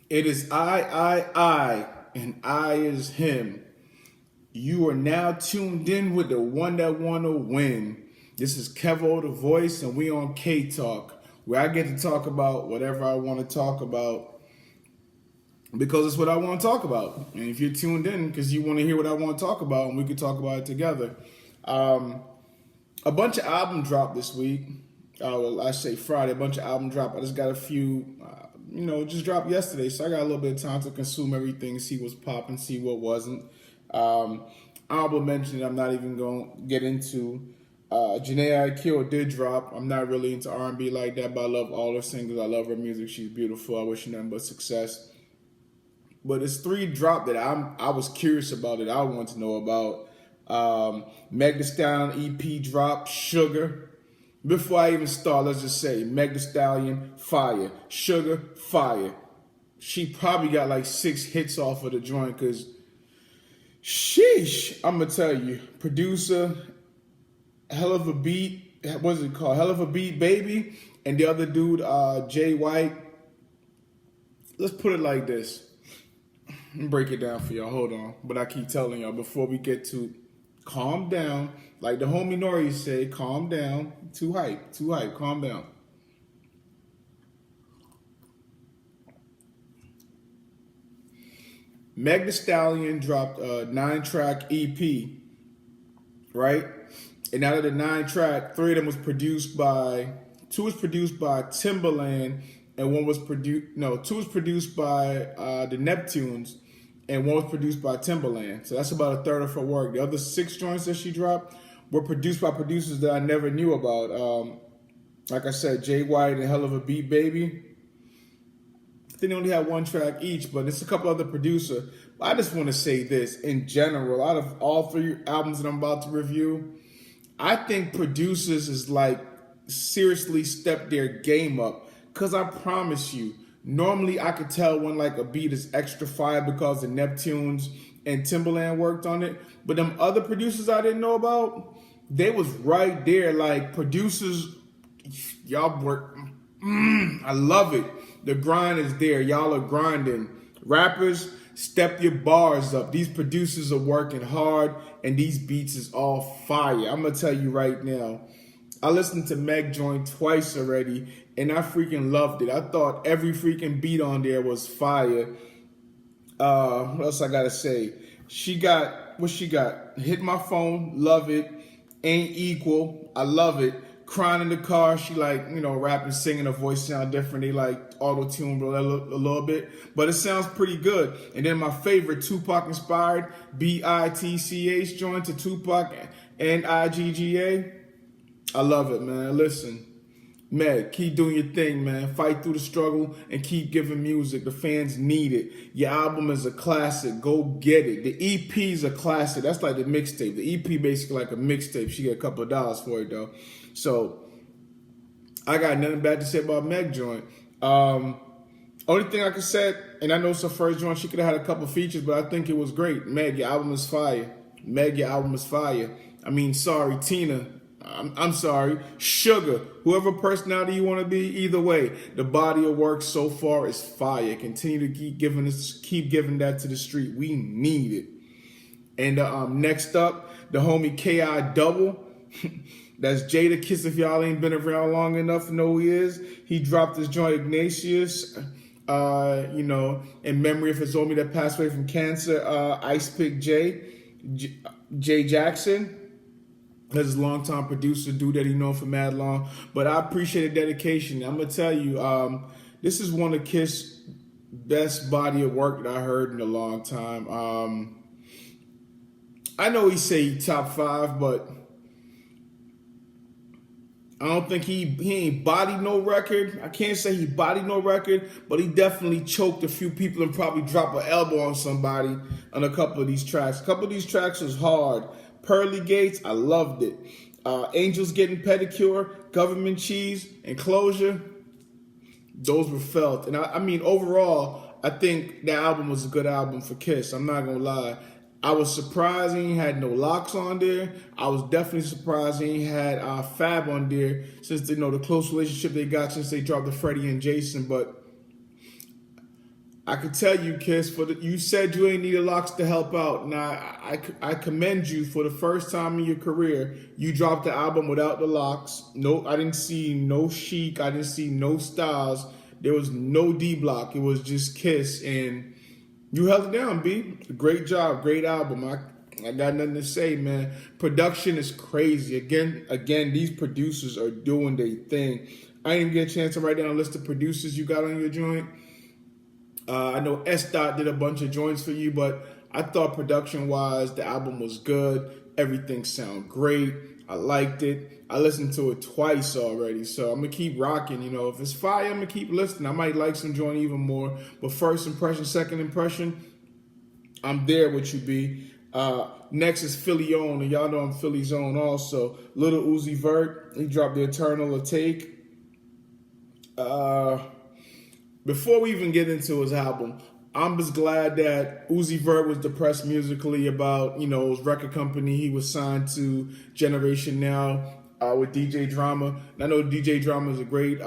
It is and I is him. You are now tuned in with the one that wanna win. This is Kevo the Voice, and we on K Talk, where I get to talk about whatever I want to talk about because it's what I want to talk about. And if you're tuned in because you want to hear what I want to talk about, and we can talk about it together. A bunch of album dropped this week. Well, I say Friday. A bunch of album dropped. I just got a few. Just dropped yesterday, so I got a little bit of time to consume everything, see what's popping, see what wasn't. Honorable mention I'm not even going to get into. Janae Aiko did drop. I'm not really into R&B like that, but I love all her singles. I love her music. She's beautiful. I wish her nothing but success. But it's 3 dropped that I was curious about that I want to know about. Meg Thee Stallion EP drop, Sugar. Before I even start, let's just say Meg Thee Stallion, fire. Sugar, fire. She probably got like 6 hits off of the joint because, sheesh, I'm going to tell you, producer, hell of a beat, what's it called? Hell of a beat, baby. And the other dude, Jay White. Let's put it like this. Let me break it down for y'all. Hold on. But I keep telling y'all before we get to calm down. Like the homie Nori said, calm down. Too hype. Calm down. Meg Thee Stallion dropped a 9-track EP, right? And out of the 9-track, 3 of them was produced by, 2 was produced by Timbaland, and 2 was produced by the Neptunes, and 1 was produced by Timbaland. So that's about a third of her work. The other 6 joints that she dropped were produced by producers that I never knew about. Like I said, Jay White and Hell of a Beat Baby. I think they only had 1 track each, but it's a couple other producers. I just want to say this, in general, out of all 3 albums that I'm about to review, I think producers is like seriously step their game up. Cause I promise you, normally I could tell when like a beat is extra fire because the Neptunes and Timbaland worked on it. But them other producers I didn't know about, they was right there. Like producers, y'all work. I love it. The grind is there. Y'all are grinding. Rappers, step your bars up. These producers are working hard, and these beats is all fire. I'm gonna tell you right now. I listened to Meg join twice already, and I freaking loved it. I thought every freaking beat on there was fire. What else I gotta say? She got what she got. Hit My Phone, love it. Ain't Equal, I love it. Crying in the car, she like, rapping, singing, her voice sound different. They like auto-tune a little bit, but it sounds pretty good. And then my favorite Tupac inspired BITCH joint to Tupac and IGGA. I love it, man. Listen, Meg, keep doing your thing, man. Fight through the struggle and keep giving music. The fans need it. Your album is a classic. Go get it. The EP is a classic. That's like the mixtape. The EP basically like a mixtape. She get a couple of dollars for it, though. So, I got nothing bad to say about Meg joint. Only thing I could say, and I know it's her first joint, she could have had a couple features, but I think it was great. Meg, your album is fire. Meg, your album is fire. I mean, sorry, Tina. I'm sorry, Sugar, whoever personality you want to be, either way, the body of work so far is fire. Continue to keep giving that to the street. We need it. And next up, the homie K.I. Double. That's Jada Kiss if y'all ain't been around long enough to know who he is. He dropped his joint Ignatius, in memory of his homie that passed away from cancer, Ice Pick Jay Jackson. That's his longtime producer, dude that he known for mad long. But I appreciate the dedication. I'm going to tell you, this is one of Kiss' best body of work that I heard in a long time. I know he say top 5, but I don't think he ain't bodied no record. I can't say he bodied no record, but he definitely choked a few people and probably dropped an elbow on somebody on a couple of these tracks. A couple of these tracks was hard. Pearly Gates, I loved it. Angels Getting Pedicure, Government Cheese, and Closure, those were felt. And I mean, overall, I think that album was a good album for Kiss. I'm not going to lie. I was surprised he had no locks on there. I was definitely surprised he had Fab on there since, the close relationship they got since they dropped the Freddie and Jason. But I could tell you, Kiss, you said you ain't need the locks to help out. Now, I commend you for the first time in your career. You dropped the album without the locks. No, I didn't see no Chic. I didn't see no Styles. There was no D Block. It was just Kiss, and you held it down, B. Great job, great album. I got nothing to say, man. Production is crazy. Again, these producers are doing their thing. I didn't even get a chance to write down a list of producers you got on your joint. I know S. Dot did a bunch of joints for you, but I thought production-wise, the album was good. Everything sounded great. I liked it. I listened to it twice already, so I'm going to keep rocking. You know, if it's fire, I'm going to keep listening. I might like some joint even more. But first impression, second impression, I'm there with you, B. Next is Philly Own, and y'all know I'm Philly's Own also. Little Uzi Vert, he dropped The Eternal Take. Before we even get into his album, I'm just glad that Uzi Vert was depressed musically about, you know, his record company. He was signed to Generation Now with DJ Drama. And I know DJ Drama is a great,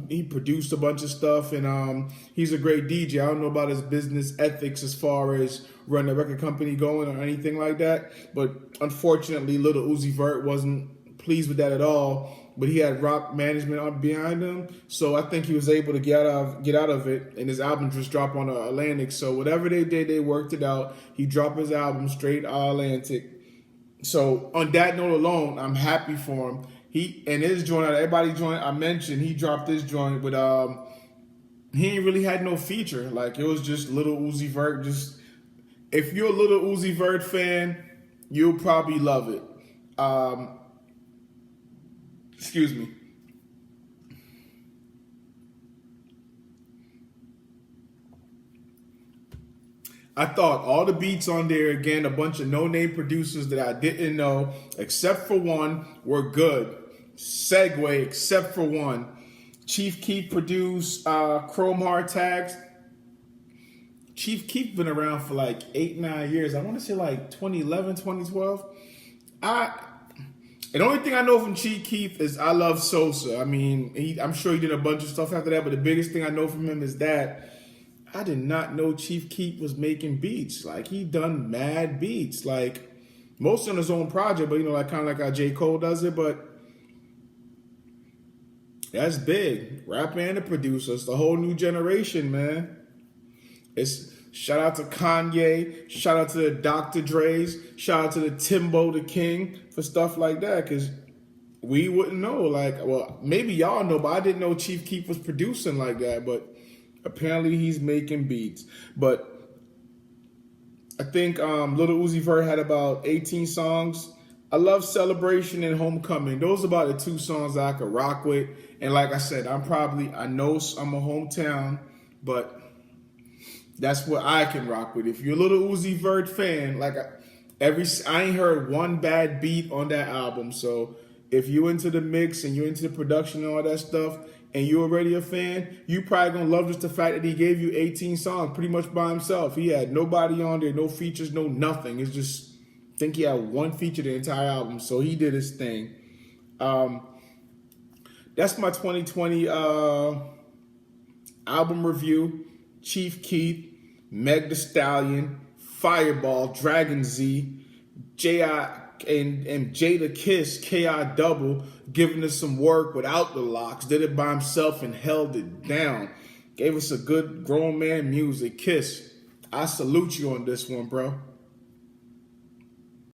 he produced a bunch of stuff, and he's a great DJ. I don't know about his business ethics as far as running a record company going or anything like that. But unfortunately, Little Uzi Vert wasn't pleased with that at all. But he had rock management up behind him, so I think he was able to get out of it, and his album just dropped on Atlantic. So whatever they did, they worked it out. He dropped his album straight Atlantic. So on that note alone, I'm happy for him. He and his joint, everybody joint I mentioned, he dropped his joint, but he ain't really had no feature. Like, it was just Little Uzi Vert. Just, if you're a Little Uzi Vert fan, you'll probably love it. Excuse me. I thought all the beats on there, again, a bunch of no-name producers that I didn't know, except for one, were good. Segue, except for one. Chief Keef produced Chrome Hard Tags. Chief Keef been around for like 8-9 years. I want to say like 2011, 2012. The only thing I know from Chief Keef is I Love Sosa. I mean, I'm sure he did a bunch of stuff after that, but the biggest thing I know from him is that I did not know Chief Keef was making beats. Like, he done mad beats. Like, mostly on his own project, but, you know, like kind of like how J. Cole does it, but that's big. Rapper and a producer. It's the whole new generation, man. It's shout out to Kanye, shout out to the Dr. Dre's, shout out to the Timbo the King for stuff like that, because we wouldn't know. Like, well, maybe y'all know, but I didn't know Chief Keef was producing like that, but apparently he's making beats. But I think Little Uzi Vert had about 18 songs. I love Celebration and Homecoming. Those are about the two songs I could rock with. And like I said, I know I'm a hometown, but that's what I can rock with. If you're a Little Uzi Vert fan, like I ain't heard one bad beat on that album. So if you're into the mix and you're into the production and all that stuff, and you're already a fan, you probably gonna love just the fact that he gave you 18 songs pretty much by himself. He had nobody on there, no features, no nothing. It's just, I think he had one feature the entire album. So he did his thing. That's my 2020 album review. Chief Keef, Meg Thee Stallion, Fireball, Dragon Z, J.I. and Jada Kiss, K.I. Double, giving us some work without the locks. Did it by himself and held it down. Gave us a good grown man music. Kiss, I salute you on this one, bro.